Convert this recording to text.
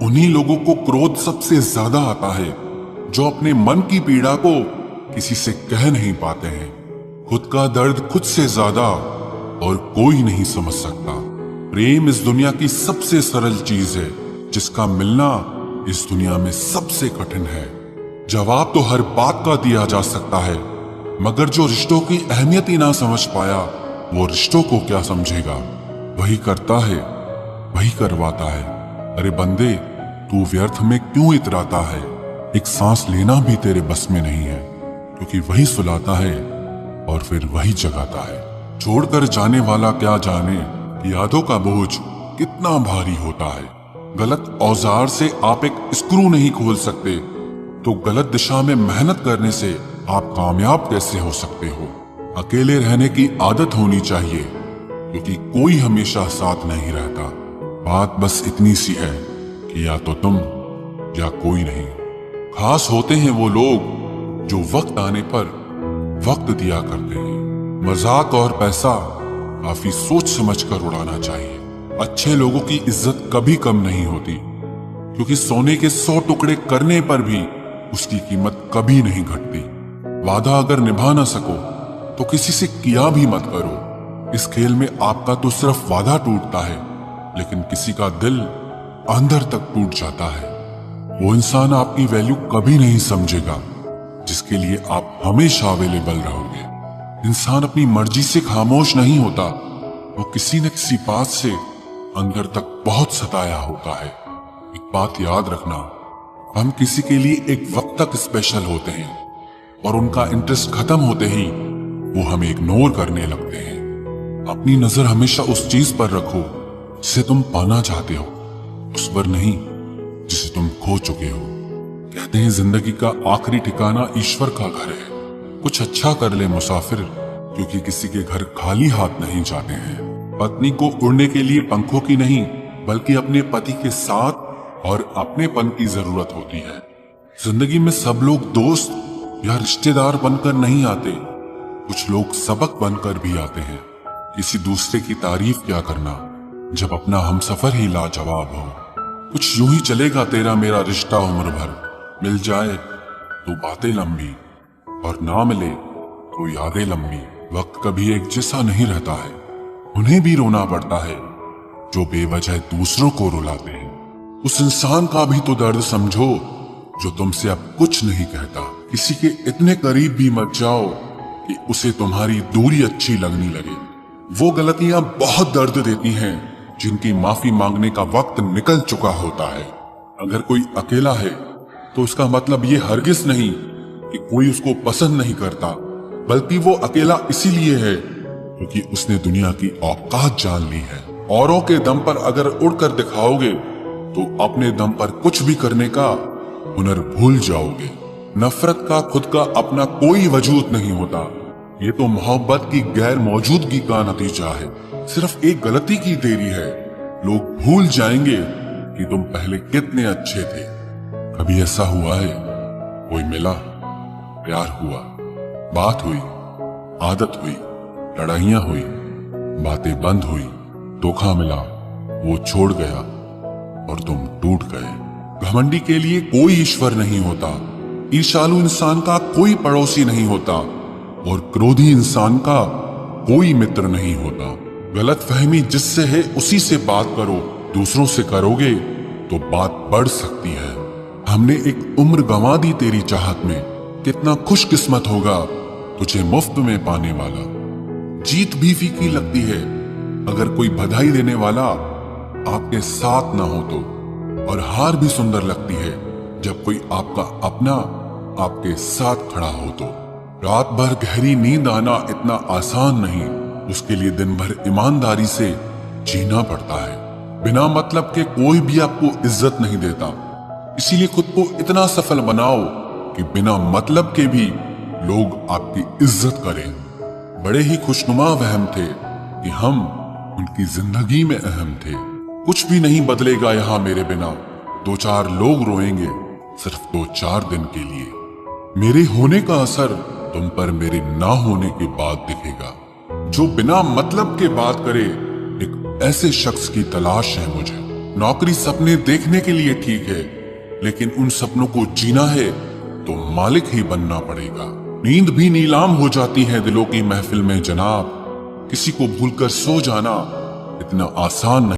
उन्हीं लोगों को क्रोध सबसे ज्यादा आता है जो अपने मन की पीड़ा को किसी से कह नहीं पाते हैं। खुद का दर्द खुद से ज्यादा और कोई नहीं समझ सकता। प्रेम इस दुनिया की सबसे सरल चीज है जिसका मिलना इस दुनिया में सबसे कठिन है। जवाब तो हर बात का दिया जा सकता है, मगर जो रिश्तों की अहमियत ही ना समझ पाया वो रिश्तों को क्या समझेगा। वही करता है, वही करवाता है। अरे बंदे, तू व्यर्थ में क्यों इतराता है? एक सांस लेना भी तेरे बस में नहीं है, क्योंकि वही सुलाता है और फिर वही जगाता है। छोड़कर जाने वाला क्या जाने यादों का बोझ कितना भारी होता है। गलत औजार से आप एक स्क्रू नहीं खोल सकते, तो गलत दिशा में मेहनत करने से आप कामयाब कैसे हो सकते हो? अकेले रहने की आदत होनी चाहिए, क्योंकि कोई हमेशा साथ नहीं रहता। बात बस इतनी सी है कि या तो तुम या कोई नहीं। खास होते हैं वो लोग जो वक्त आने पर वक्त दिया करते हैं। मजाक और पैसा काफी सोच समझ कर उड़ाना चाहिए। अच्छे लोगों की इज्जत कभी कम नहीं होती, क्योंकि सोने के 100 टुकड़े करने पर भी उसकी कीमत कभी नहीं घटती। वादा अगर निभा ना सको तो किसी से किया भी मत करो। इस खेल में आपका तो सिर्फ वादा टूटता है, लेकिन किसी का दिल अंदर तक टूट जाता है। वो इंसान आपकी वैल्यू कभी नहीं समझेगा जिसके लिए आप हमेशा अवेलेबल रहोगे। इंसान अपनी मर्जी से खामोश नहीं होता, वो किसी न किसी बात से अंदर तक बहुत सताया होता है। एक बात याद रखना, हम किसी के लिए एक वक्त तक स्पेशल होते हैं और उनका इंटरेस्ट खत्म होते ही वो हमें इग्नोर करने लगते हैं। अपनी नजर हमेशा उस चीज पर रखो जिसे तुम पाना चाहते हो, उस पर नहीं जिसे तुम खो चुके हो। कहते हैं जिंदगी का आखिरी ठिकाना ईश्वर का घर है। कुछ अच्छा कर ले मुसाफिर, क्योंकि किसी के घर खाली हाथ नहीं जाते हैं। पत्नी को उड़ने के लिए पंखों की नहीं, बल्कि अपने पति के साथ और अपनेपन की जरूरत होती है। जिंदगी में सब लोग दोस्त या रिश्तेदार बनकर नहीं आते, कुछ लोग सबक बनकर भी आते हैं। किसी दूसरे की तारीफ क्या करना जब अपना हमसफर ही लाजवाब हो। कुछ यूं ही चलेगा तेरा मेरा रिश्ता उम्र भर, मिल जाए तो बातें लंबी और ना मिले तो यादें लंबी। वक्त कभी एक जैसा नहीं रहता है, उन्हें भी रोना पड़ता है जो बेवजह दूसरों को रुलाते हैं। उस इंसान का भी तो दर्द समझो जो तुमसे अब कुछ नहीं कहता। किसी के इतने करीब भी मत जाओ कि उसे तुम्हारी दूरी अच्छी लगने लगे। वो गलतियां बहुत दर्द देती हैं जिनकी माफी मांगने का वक्त निकल चुका होता है। अगर कोई अकेला है तो उसका मतलब ये हरगिज नहीं कि कोई उसको पसंद नहीं करता, बल्कि वो अकेला इसीलिए है क्योंकि उसने दुनिया की औकात जान ली है। औरों के दम पर अगर उड़कर दिखाओगे तो अपने दम पर कुछ भी करने का हुनर भूल जाओगे। नफरत का खुद का अपना कोई वजूद नहीं होता, ये तो मोहब्बत की गैर मौजूदगी का नतीजा है। सिर्फ एक गलती की देरी है, लोग भूल जाएंगे कि तुम पहले कितने अच्छे थे। कभी ऐसा हुआ है कोई मिला, प्यार हुआ, बात हुई, आदत हुई, लड़ाइयां हुई, बातें बंद हुई, धोखा मिला, वो छोड़ गया और तुम टूट गए। घमंडी के लिए कोई ईश्वर नहीं होता, ईर्ष्यालु इंसान का कोई पड़ोसी नहीं होता और क्रोधी इंसान का कोई मित्र नहीं होता। गलत फहमी जिससे है उसी से बात करो, दूसरों से करोगे तो बात बढ़ सकती है। हमने एक उम्र गंवा दी तेरी चाहत में, कितना खुशकिस्मत होगा तुझे मुफ्त में पाने वाला। जीत भी फीकी लगती है अगर कोई बधाई देने वाला आपके साथ ना हो तो, और हार भी सुंदर लगती है जब कोई आपका अपना आपके साथ खड़ा हो तो। रात भर गहरी नींद आना इतना आसान नहीं, उसके लिए दिन भर ईमानदारी से जीना पड़ता है। बिना मतलब के कोई भी आपको इज्जत नहीं देता, इसीलिए खुद को इतना सफल बनाओ कि बिना मतलब के भी लोग आपकी इज्जत करें। बड़े ही खुशनुमा वहम थे कि हम उनकी जिंदगी में अहम थे। कुछ भी नहीं बदलेगा यहाँ मेरे बिना, 2-4 लोग रोएंगे सिर्फ 2-4 दिन के लिए। मेरे होने का असर तुम पर मेरे ना होने के बाद दिखेगा। जो बिना मतलब के बात करे, एक ऐसे शख्स की तलाश है मुझे। नौकरी सपने देखने के लिए ठीक है, लेकिन उन सपनों को जीना है तो मालिक ही बनना पड़ेगा। नींद भी नीलाम हो जाती है दिलों की महफिल में जनाब। किसी को भूलकर सो जाना इतना आसान नहीं।